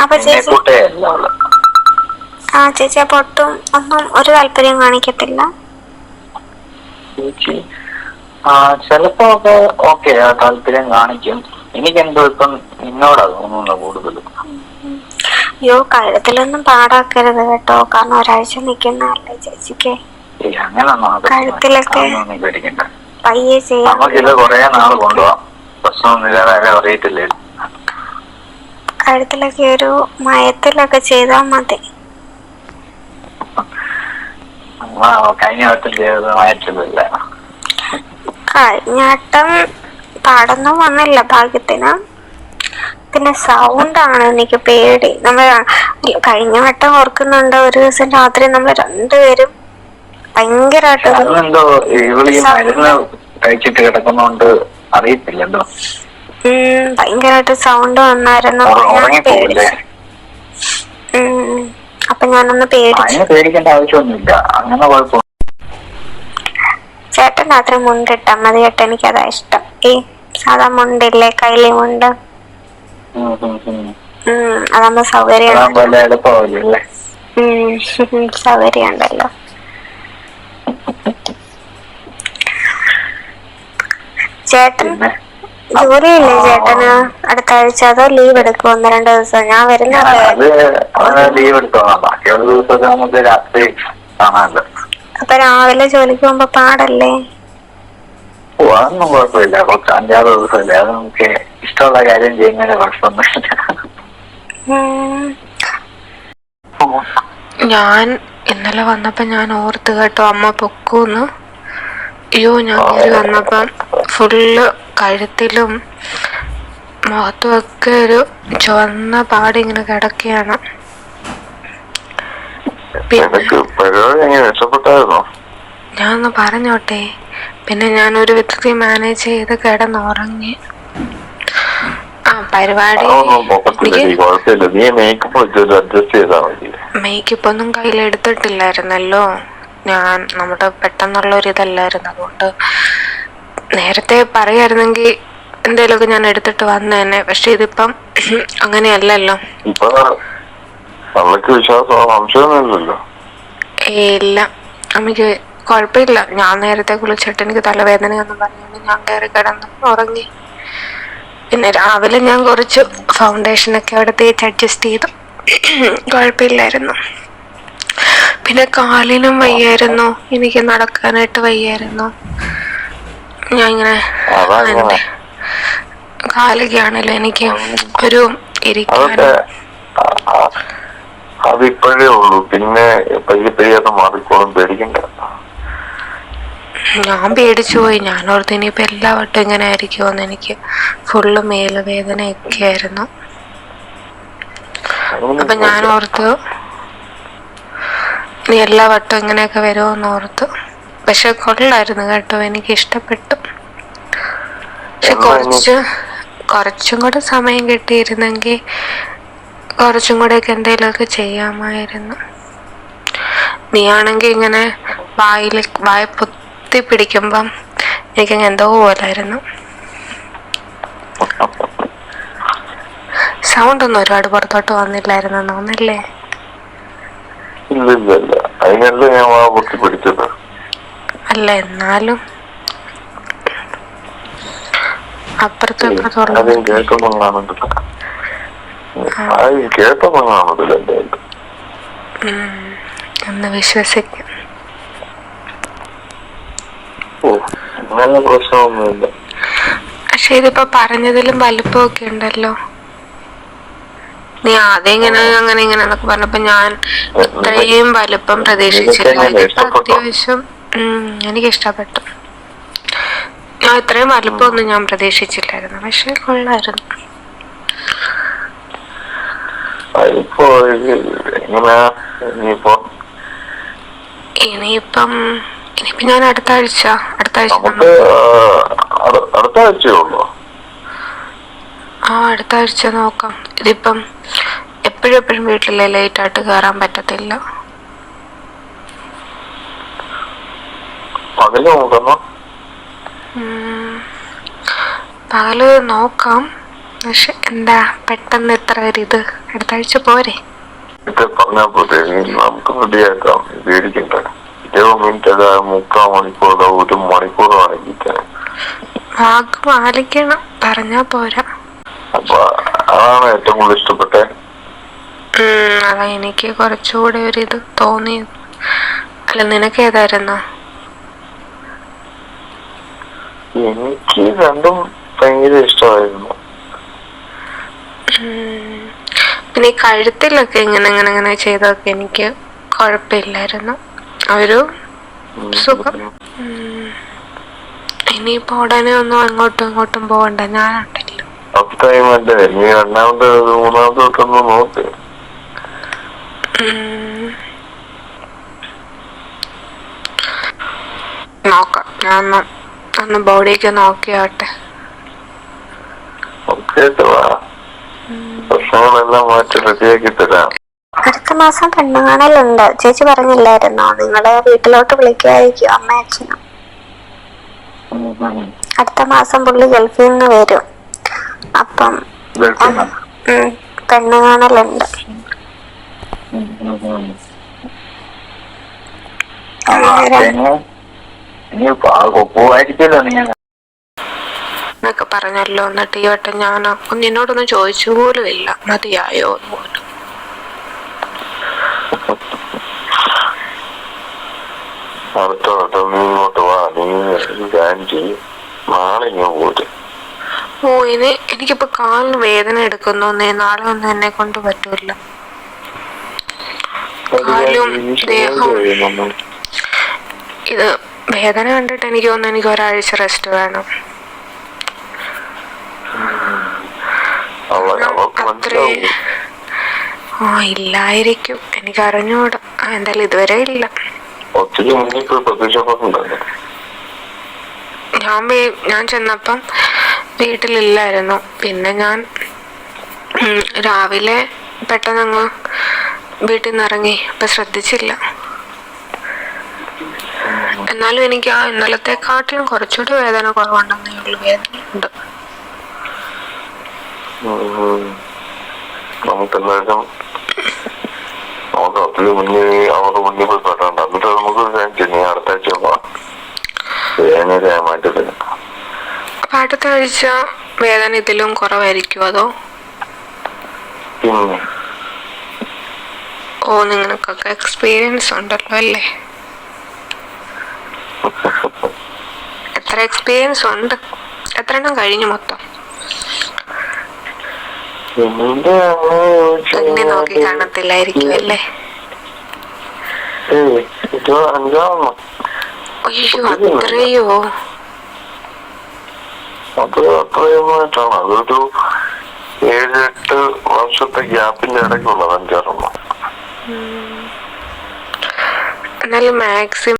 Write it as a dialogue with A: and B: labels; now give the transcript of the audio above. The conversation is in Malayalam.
A: അപ്പൊ ചേച്ചി ചേച്ചി അപ്പൊ ഒട്ടും ഒന്നും ഒരു താല്പര്യം കാണിക്കത്തില്ല
B: ചേച്ചി? ചിലപ്പോ ഒക്കെ ഓക്കെ താല്പര്യം കാണിക്കും. എനിക്കെന്തോ ഇപ്പം നിന്നോടാ തോന്നുന്നു കൂടുതലും.
A: അയ്യോ കഴുത്തിലൊന്നും പാടാക്കരുത് കേട്ടോ, കാരണം ഒരാഴ്ച നിക്കുന്നല്ലേ ചേച്ചിക്ക്. കഴുത്തിലൊക്കെ പയ്യെ ചെയ്യാം.
B: നമുക്കിത് കൊറേ നാള് കൊണ്ടുപോവാം, പ്രശ്നമൊന്നുമില്ലാതെ അറിയത്തില്ലേ.
A: കഴുത്തിലൊക്കെ ഒരു മയത്തിലൊക്കെ ചെയ്താൽ മതി.
B: കഴിഞ്ഞ വട്ടം ചെയ്തത് മയത്തിലല്ല.
A: കഴിഞ്ഞ വട്ടം പാടൊന്നും വന്നില്ല ഭാഗ്യത്തിന്. പിന്നെ സൗണ്ടാണ് എനിക്ക് പേടി. നമ്മൾ കഴിഞ്ഞ വട്ടം ഓർക്കുന്നുണ്ട്, ഒരു ദിവസം രാത്രി നമ്മൾ രണ്ടുപേരും ഭയങ്കരമായിട്ട്
B: കഴിച്ചിട്ട് കിടക്കുന്നോണ്ട് അറിയത്തില്ലല്ലോ.
A: ഭയങ്കരമായിട്ട് സൗണ്ട് വന്നായിരുന്നു. അപ്പൊ ഞാനൊന്ന്
B: പേടിക്കേണ്ട ആവശ്യമൊന്നുമില്ല, അങ്ങനെ കുഴപ്പം.
A: ചേട്ടൻ രാത്രി മുണ്ടിട്ടാ മതി കേട്ടോ, എനിക്കതാ ഇഷ്ടം. ഈ സാധാ മുണ്ടില്ലേ, കൈലി മുണ്ട്, അതാകുമ്പോ സൗകര്യം ഉണ്ടല്ലോ. ചേട്ടൻ ജോലിയില്ലേ ചേട്ടന് അടുത്ത ആഴ്ച? അതോ ലീവ് എടുക്കും 1-2 ദിവസം? ഞാൻ വരുന്ന അപ്പൊ രാവിലെ ജോലിക്ക് പോകുമ്പോ പാടല്ലേ?
B: അതൊന്നും കുഴപ്പമില്ല, 5-6 ദിവസമല്ലേ, അത് നമുക്ക് ഇഷ്ടമുള്ള കാര്യം ചെയ്യുന്നതിന് കുഴപ്പമൊന്നുമില്ല.
C: ഞാൻ ഇന്നലെ വന്നപ്പോ ഞാൻ ഓർത്ത് കേട്ടോ, അമ്മ പൊക്കൂന്ന്. അയ്യോ, ഞാൻ കയറി വന്നപ്പം ഫുള്ള് കഴുത്തിലും മുഖത്തുമൊക്കെ ഒരു ചുവന്ന പാടിങ്ങനെ കിടക്കുകയാണ്. ഞാനൊന്ന് പറഞ്ഞോട്ടെ. പിന്നെ ഞാനൊരു വിധത്തിൽ മാനേജ് ചെയ്ത് കിടന്നുറങ്ങി. പരിപാടി മേക്കപ്പ് ഒന്നും കയ്യിലെടുത്തിട്ടില്ലായിരുന്നല്ലോ ഞാൻ. നമ്മുടെ പെട്ടെന്നുള്ള ഒരു ഇതല്ലായിരുന്നു, അതുകൊണ്ട് നേരത്തെ പറയായിരുന്നെങ്കിൽ എന്തേലുമൊക്കെ ഞാൻ എടുത്തിട്ട് വന്നേനെ. പക്ഷെ ഇതിപ്പം അങ്ങനെയല്ലല്ലോ. ഇല്ല, അമ്മയ്ക്ക് കുഴപ്പമില്ല. ഞാൻ നേരത്തെ കുളിച്ചിട്ട് എനിക്ക് തലവേദനയൊന്നും പറഞ്ഞുകൊണ്ട് ഞാൻ കയറി കിടന്ന് ഉറങ്ങി. പിന്നെ രാവിലെ ഞാൻ കുറച്ച് ഫൗണ്ടേഷനൊക്കെ അവിടെ തേച്ച് അഡ്ജസ്റ്റ് ചെയ്തു, കുഴപ്പമില്ലായിരുന്നു. പിന്നെ കാലിനും വയ്യായിരുന്നു, എനിക്ക് നടക്കാനായിട്ട് വയ്യായിരുന്നു. ഞാൻ ഇങ്ങനെ കാലൊക്കെയാണല്ലോ എനിക്ക് ഒരു ഇരിക്കാനും.
B: അതിപ്പോഴേ ഉള്ളൂ, പിന്നെ പയ്യെ മാറിക്കോളും, പേടിക്കണ്ട.
C: ഞാൻ പേടിച്ചു പോയി. ഞാൻ ഓർത്ത് ഇനിയിപ്പോൾ എല്ലാ വട്ടം ഇങ്ങനെ ആയിരിക്കുമെന്ന്. എനിക്ക് ഫുള്ള് മേലുവേദനയൊക്കെ ആയിരുന്നു. അപ്പൊ ഞാൻ ഓർത്തു ഇനി എല്ലാ വട്ടം ഇങ്ങനെയൊക്കെ വരുമോന്ന് ഓർത്തു. പക്ഷെ കൊള്ളായിരുന്നു കേട്ടോ, എനിക്ക് ഇഷ്ടപ്പെട്ടു. പക്ഷെ കുറച്ചും കൂടെ സമയം കിട്ടിയിരുന്നെങ്കിൽ കുറച്ചും കൂടെയൊക്കെ എന്തെങ്കിലുമൊക്കെ ചെയ്യാമായിരുന്നു. നീ ആണെങ്കിൽ ഇങ്ങനെ വായ പൊത്തി പിടിക്കുമ്പം എനിക്കങ്ങ് എന്തോ പോലായിരുന്നു. സൗണ്ട് ഒന്നും ഒരുപാട് പുറത്തോട്ട് വന്നില്ലായിരുന്നു തോന്നല്ലേ? അല്ല, എന്നാലും അപ്പുറത്തൊക്കെ ഒന്ന് വിശ്വസിക്കും. പക്ഷെ ഇതിപ്പോ പറഞ്ഞതിലും വലുപ്പമൊക്കെ ഉണ്ടല്ലോ. നീ ആദ്യം ഇങ്ങനെ എന്നൊക്കെ പറഞ്ഞപ്പോ ഞാൻ ഇത്രയും വലുപ്പം പ്രതീക്ഷിച്ചില്ല. അത്യാവശ്യം എനിക്കിഷ്ടപ്പെട്ടു. ഞാൻ ഇത്രയും വലുപ്പമൊന്നും ഞാൻ പ്രതീക്ഷിച്ചില്ലായിരുന്നു, പക്ഷെ കൊള്ളായിരുന്നു. ഇനിയിപ്പം ഞാൻ അടുത്ത ആഴ്ച അടുത്ത ആഴ്ച നോക്കാം. ഇതിപ്പം എപ്പോഴും വീട്ടിലെ ലേറ്റ് ആയിട്ട് കയറാൻ പറ്റത്തില്ല. പകല് നോക്കാം. പക്ഷെ എന്താ പെട്ടെന്ന് ഇത്ര ഒരു ഇത്? അടുത്ത ആഴ്ച പോരെ?
D: ഇത് പറഞ്ഞാൽ പോലെ നമുക്ക് റെഡിയാക്കാം, പേടിക്കണ്ട. 20 മിനിറ്റ് 3/4 മണിക്കൂറോ 1 മണിക്കൂറോ ആണെങ്കിൽ
C: വാക്ക് പാലിക്കണം, പറഞ്ഞാ പോരാ.
D: അപ്പൊ അതാണ് ഏറ്റവും കൂടുതൽ ഇഷ്ടപ്പെട്ടെ.
C: അതാ എനിക്ക് കുറച്ചുകൂടെ ഒരു ഇത് തോന്നിയത്. അല്ല, നിനക്ക് ഏതായിരുന്നു?
D: എനിക്ക് രണ്ടും ഭയങ്കര ഇഷ്ടമായിരുന്നു.
C: പിന്നെ ഈ കഴുത്തിലൊക്കെ ഇങ്ങനെ ചെയ്തൊക്കെ എനിക്ക് കുഴപ്പമില്ലായിരുന്നു, ഒരു സുഖം. ഇനിയിപ്പോ ഉടനെ ഒന്നും അങ്ങോട്ടും ഇങ്ങോട്ടും പോകണ്ട, ഞാനുണ്ടല്ലോ.
D: അല്ലേ നീ രണ്ടാമത്തെ 3-ാമത്തെ തൊട്ടൊന്ന് നോക്ക്.
C: നോക്കാം, ഞാൻ ഒന്ന് ബോഡിയൊക്കെ നോക്കിയാട്ടെ.
D: പ്രശ്നങ്ങളെല്ലാം മാറ്റി റെഡിയാക്കി തരാം.
A: അടുത്ത മാസം പെണ്ണ് കാണലുണ്ട്. ചേച്ചി പറഞ്ഞില്ലായിരുന്നോ നിങ്ങളെ വീട്ടിലോട്ട് വിളിക്കുമായിരിക്കും അമ്മ അച്ഛനും? അടുത്ത മാസം പുള്ളി ഗൾഫിൽ നിന്ന് വരും. അപ്പം പെണ്ണ് കാണലുണ്ട്.
B: പോവായിരിക്കല്ലോ നീ
C: എന്നൊക്കെ പറഞ്ഞല്ലോ. എന്നിട്ട് ഈ വട്ടം ഞാൻ എന്നോടൊന്നും ചോദിച്ചു പോലും ഇല്ല മതിയായോ എന്ന് പോലും.
D: അടുത്ത വട്ടം നീ ഇങ്ങോട്ട് വാ, നീ നാളെ ഇങ്ങനെ പോയിട്ട്.
C: എനിക്കിപ്പോ കാലിന് വേദന എടുക്കുന്നു. നാളെ ഒന്നും എന്നെ കൊണ്ട് പറ്റൂല. കാലും ദേഹവും ഇത് വേദന കണ്ടിട്ട് എനിക്ക് തോന്നുന്നു എനിക്ക് ഒരാഴ്ച റെസ്റ്റ് വേണം. ഇല്ലായിരിക്കും, എനിക്ക് അറിഞ്ഞൂടാ. എന്തായാലും ഇതുവരെ ഇല്ല. ഞാൻ ചെന്നപ്പം വീട്ടിലില്ലായിരുന്നു. പിന്നെ ഞാൻ രാവിലെ പെട്ടെന്നങ്ങ് വീട്ടിൽ നിന്ന് ഇറങ്ങി, അപ്പൊ ശ്രദ്ധിച്ചില്ല. എന്നാലും എനിക്ക് ആ ഇന്നലത്തെക്കാട്ടിലും കുറച്ചുകൂടി വേദന കുറവുണ്ടെന്നേ ഉള്ളൂ. വേദന ഉണ്ട്.
D: നമുക്കെല്ലാവരും അവരുടെ മുന്നിൽ പോയി പെട്ടണ്ട. എന്നിട്ട് നമുക്ക് നീ അടുത്ത ആഴ്ച പോവാം. മാറ്റത്തില്ല.
C: അപ്പൊ അടുത്ത ആഴ്ച വേദന ഇതിലും കുറവായിരിക്കും അതോ?
D: പിന്നെ
C: നിങ്ങൾക്കൊക്കെ എക്സ്പീരിയൻസ് ഉണ്ടല്ലോ അല്ലേ? എത്ര എക്സ്പീരിയൻസ് ഉണ്ട്? എത്ര എണ്ണം കഴിഞ്ഞു മൊത്തം? എന്നെ നോക്കി കാണത്തില്ലായിരിക്കും അല്ലേ? അയ്യോ, അത്രയോ?
D: അത്രയുമായിട്ടാണ്. അതൊരു 7-8 വർഷത്തെ ഗ്യാപ്പിന്റെ ഇടയ്ക്കുള്ളത് 5-6.
C: എന്നാലും മാക്സിമം